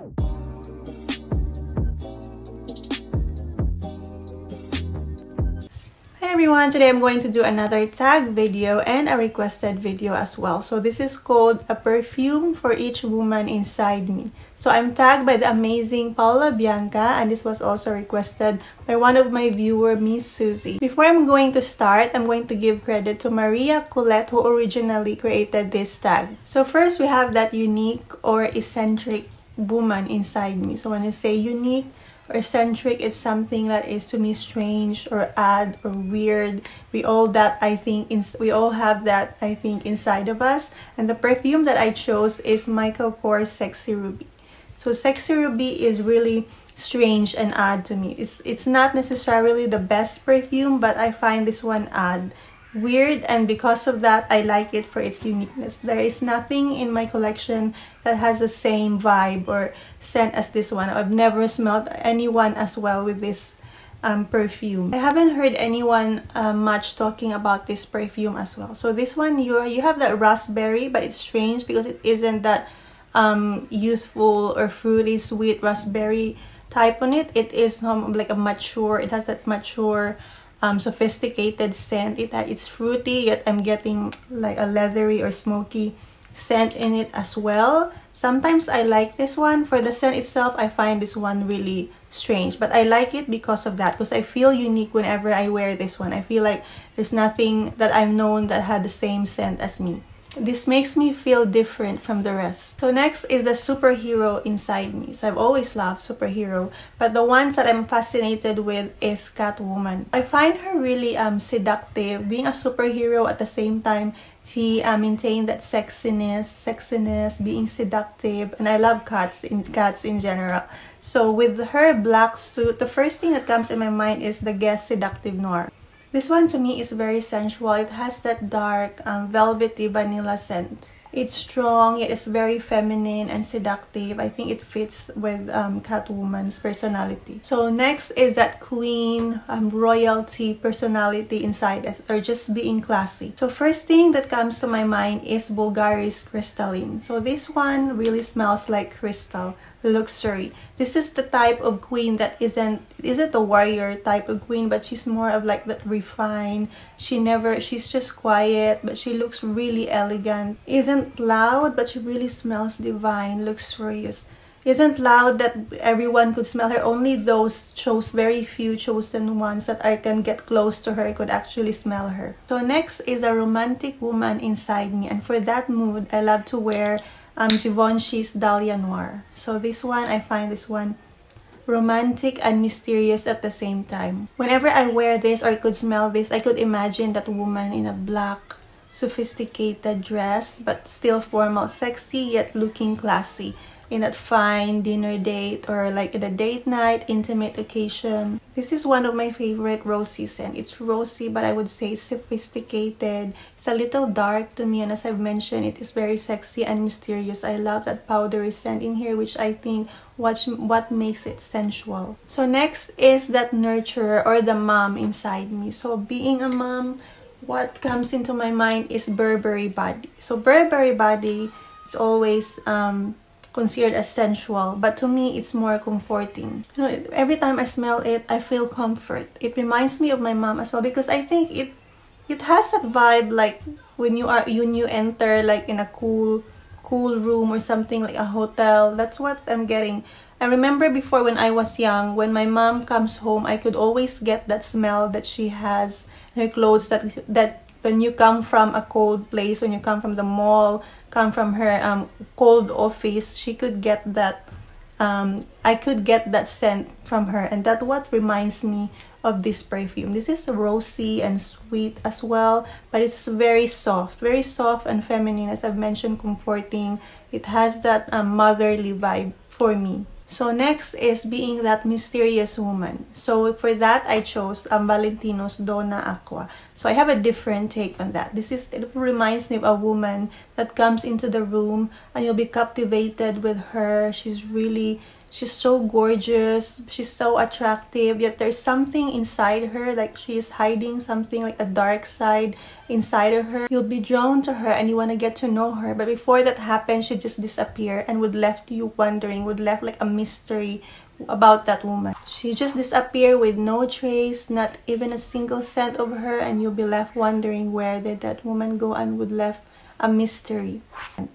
Hi everyone, today I'm going to do another tag video and a requested video as well. So this is called A Perfume for Each Woman Inside Me. So I'm tagged by the amazing Paola Bianka, and this was also requested by one of my viewer, Miss Susie. Before I'm going to start, I'm going to give credit to Maria Collette, who originally created this tag. So first we have that unique or eccentric woman inside me. So when you say unique or eccentric, it's something that is to me strange or odd or weird. We all have that, I think, inside of us. And the perfume that I chose is Michael Kors Sexy Ruby. So Sexy Ruby is really strange and odd to me. It's not necessarily the best perfume, but I find this one odd, weird, and because of that I like it for its uniqueness. There is nothing in my collection that has the same vibe or scent as this one. I've never smelled anyone as well with this perfume. I haven't heard anyone much talking about this perfume as well. So this one, you have that raspberry, but it's strange because it isn't that youthful or fruity sweet raspberry type on it. It is like a mature, it has that mature sophisticated scent. It's fruity, yet I'm getting like a leathery or smoky scent in it as well. Sometimes I like this one. For the scent itself, I find this one really strange, but I like it because of that, because I feel unique whenever I wear this one. I feel like there's nothing that I've known that had the same scent as me. This makes me feel different from the rest. So next is the superhero inside me. So I've always loved superhero, but the ones that I'm fascinated with is Catwoman. I find her really seductive. Being a superhero, at the same time she maintained that sexiness, being seductive, and I love cats in general. So with her black suit, the first thing that comes in my mind is the Guess Seductive Noir. This one to me is very sensual. It has that dark, velvety vanilla scent. It's strong, yet it's very feminine and seductive. I think it fits with Catwoman's personality. So next is that queen, royalty personality inside us, or just being classy. So first thing that comes to my mind is Bvlgari's Crystalline. So this one really smells like crystal, luxury. This is the type of queen that isn't the warrior type of queen, but she's more of like that refined. She's just quiet, but she looks really elegant. Isn't loud, but she really smells divine, luxurious. Isn't loud that everyone could smell her. Only those very few chosen ones that I can get close to her could actually smell her. So next is a romantic woman inside me, and for that mood I love to wear Givenchy's Dahlia Noir. So this one, I find this one romantic and mysterious at the same time. Whenever I wear this or could smell this, I could imagine that woman in a black, sophisticated dress, but still formal, sexy, yet looking classy, in that fine dinner date or like at a date night, intimate occasion. This is one of my favorite rosy scent. It's rosy, but I would say sophisticated. It's a little dark to me, and as I've mentioned, it is very sexy and mysterious. I love that powdery scent in here, which I think what makes it sensual. So next is that nurturer or the mom inside me. So being a mom, what comes into my mind is Burberry Body. So Burberry Body is always considered as sensual, but to me it's more comforting. You know, every time I smell it, I feel comfort. It reminds me of my mom as well, because I think it has that vibe like when you enter like in a cool room or something, like a hotel. That's what I'm getting. I remember before when I was young, when my mom comes home, I could always get that smell that she has in her clothes, that when you come from a cold place, when you come from the mall, come from her cold office, she could get that I could get that scent from her, and that's what reminds me of this perfume. This is rosy and sweet as well, but it's very soft and feminine, as I've mentioned, comforting. It has that motherly vibe for me. So next is being that mysterious woman. So for that, I chose Valentino's Donna Acqua. So I have a different take on that. It reminds me of a woman that comes into the room and you'll be captivated with her. She's so gorgeous, she's so attractive, yet there's something inside her, like she's hiding something, like a dark side inside of her. You'll be drawn to her and you want to get to know her, but before that happens, she just disappear and would left you wondering, would left like a mystery about that woman. She just disappear with no trace, not even a single scent of her, and you'll be left wondering where did that woman go, and would left a mystery.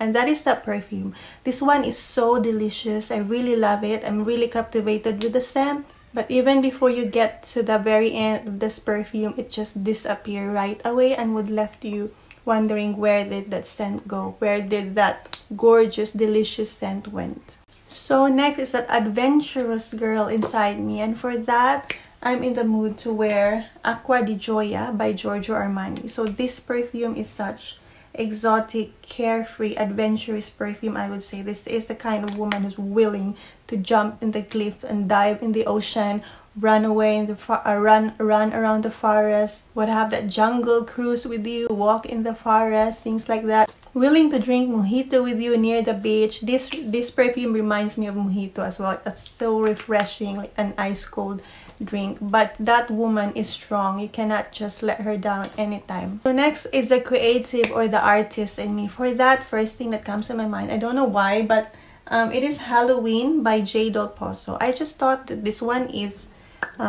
And that is that perfume. This one is so delicious. I really love it. I'm really captivated with the scent. But even before you get to the very end of this perfume, it just disappeared right away and would left you wondering where did that scent go? Where did that gorgeous, delicious scent went? So next is that adventurous girl inside me. And for that, I'm in the mood to wear Acqua di Gioia by Giorgio Armani. So this perfume is such exotic, carefree, adventurous perfume. I would say this is the kind of woman who's willing to jump in the cliff and dive in the ocean, run away in the run around the forest, would have that jungle cruise with you, walk in the forest, things like that. Willing to drink mojito with you near the beach. This perfume reminds me of mojito as well. It's so refreshing, like an ice cold drink. But that woman is strong. You cannot just let her down anytime. So next is the creative or the artist in me. For that, first thing that comes to my mind, I don't know why, but it is Halloween by J. Del Pozo. I just thought that this one is I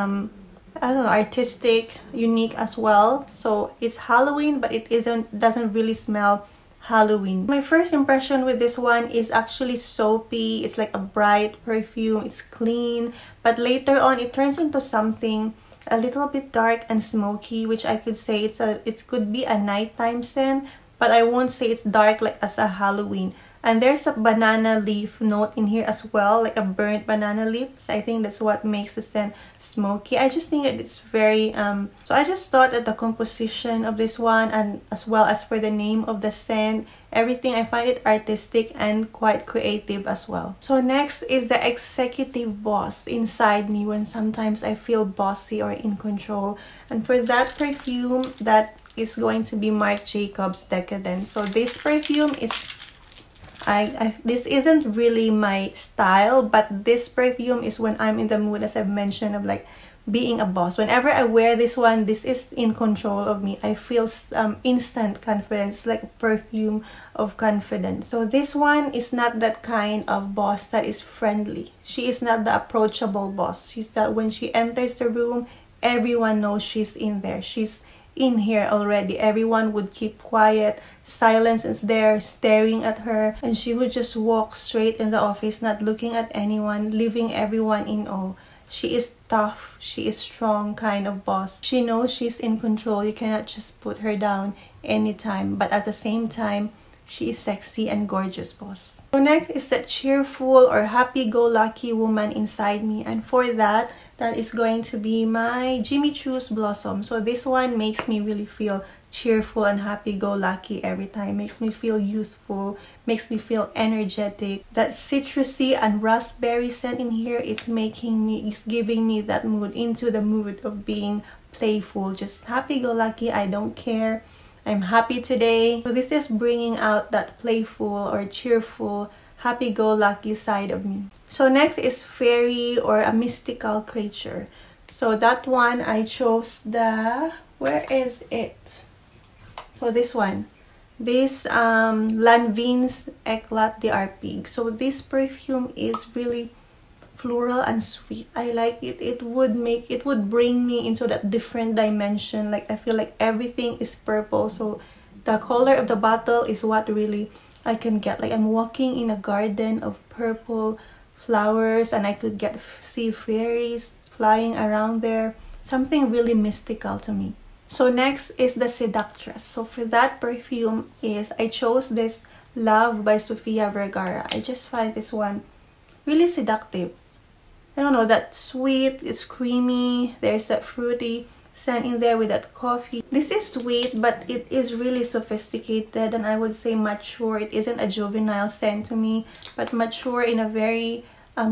don't know, artistic, unique as well. So it's Halloween, but it doesn't really smell Halloween. My first impression with this one is actually soapy. It's like a bright perfume. It's clean, but later on it turns into something a little bit dark and smoky, which I could say it could be a nighttime scent, but I won't say it's dark like as a Halloween. And there's a banana leaf note in here as well, like a burnt banana leaf. So I think that's what makes the scent smoky. I just think that it's very so I just thought that the composition of this one, and as well as for the name of the scent, everything, I find it artistic and quite creative as well. So next is the executive boss inside me, when sometimes I feel bossy or in control. And for that perfume, that is going to be Marc Jacobs Decadence. So this perfume is this isn't really my style, but this perfume is when I'm in the mood, as I've mentioned, of like being a boss. Whenever I wear this one, this is in control of me. I feel instant confidence, like a perfume of confidence. So this one is not that kind of boss that is friendly. She is not the approachable boss. She's that when she enters the room, everyone knows she's in there. She's in here already. Everyone would keep quiet. Silence is there, staring at her, and she would just walk straight in the office, not looking at anyone, leaving everyone in awe. She is tough, she is strong kind of boss. She knows she's in control. You cannot just put her down anytime, but at the same time, she is sexy and gorgeous boss. So next is that cheerful or happy-go-lucky woman inside me, and for that is going to be my Jimmy Choo's Blossom. So this one makes me really feel cheerful and happy-go-lucky every time. Makes me feel youthful, makes me feel energetic. That citrusy and raspberry scent in here is giving me that mood, into the mood of being playful, just happy-go-lucky. I don't care, I'm happy today. So this is bringing out that playful or cheerful, happy-go-lucky side of me. So next is fairy or a mystical creature. So that one I chose the, where is it? So this one, this Lanvin's Eclat d'Arpig. So this perfume is really floral and sweet. I like it. It would bring me into that different dimension. Like I feel like everything is purple. So the color of the bottle is what really I can get. Like I'm walking in a garden of purple flowers, and I could see fairies flying around there. Something really mystical to me. So next is the Seductress. So for that perfume I chose this Love by Sofia Vergara. I just find this one really seductive. I don't know, that sweet, it's creamy, there's that fruity scent in there with that coffee. This is sweet, but it is really sophisticated, and I would say mature. It isn't a juvenile scent to me, but mature in a very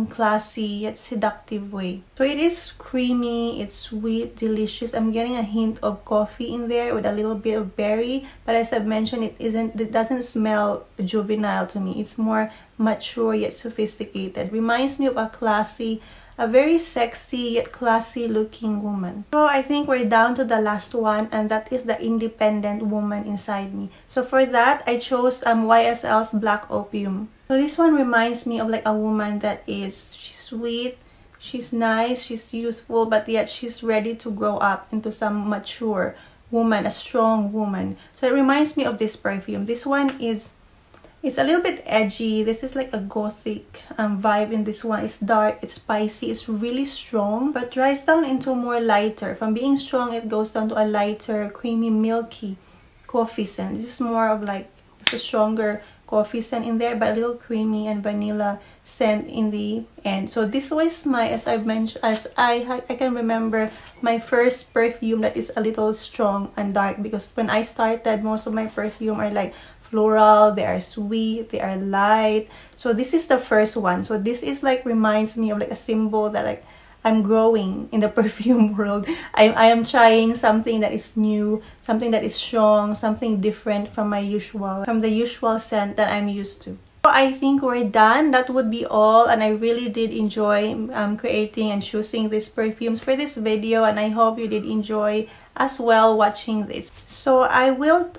classy yet seductive way. So it is creamy, it's sweet, delicious. I'm getting a hint of coffee in there with a little bit of berry, but as I've mentioned, it doesn't smell juvenile to me. It's more mature yet sophisticated. Reminds me of a very sexy yet classy looking woman. So I think we're down to the last one, and that is the independent woman inside me. So for that, I chose YSL's Black Opium. So this one reminds me of like a woman she's sweet, she's nice, she's youthful, but yet she's ready to grow up into some mature woman, a strong woman. So it reminds me of this perfume. This one it's a little bit edgy. This is like a gothic vibe in this one. It's dark, it's spicy, it's really strong, but dries down into more lighter. From being strong, it goes down to a lighter, creamy, milky coffee scent. This is more of like, it's a stronger coffee scent in there, but a little creamy and vanilla scent in the end. So this was my, as I've mentioned, as I can remember, my first perfume that is a little strong and dark, because when I started, most of my perfume are like floral, they are sweet, they are light. So this is the first one. So this is like, reminds me of like a symbol that like I'm growing in the perfume world. I am trying something that is new, something that is strong, something different from the usual scent that I'm used to. So I think we're done. That would be all, and I really did enjoy creating and choosing these perfumes for this video, and I hope you did enjoy as well watching this. So I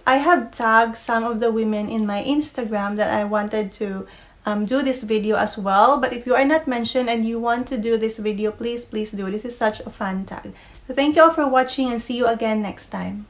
have tagged some of the women in my Instagram that I wanted to do this video as well, but if you are not mentioned and you want to do this video, please do. This is such a fun tag. So thank you all for watching, and see you again next time.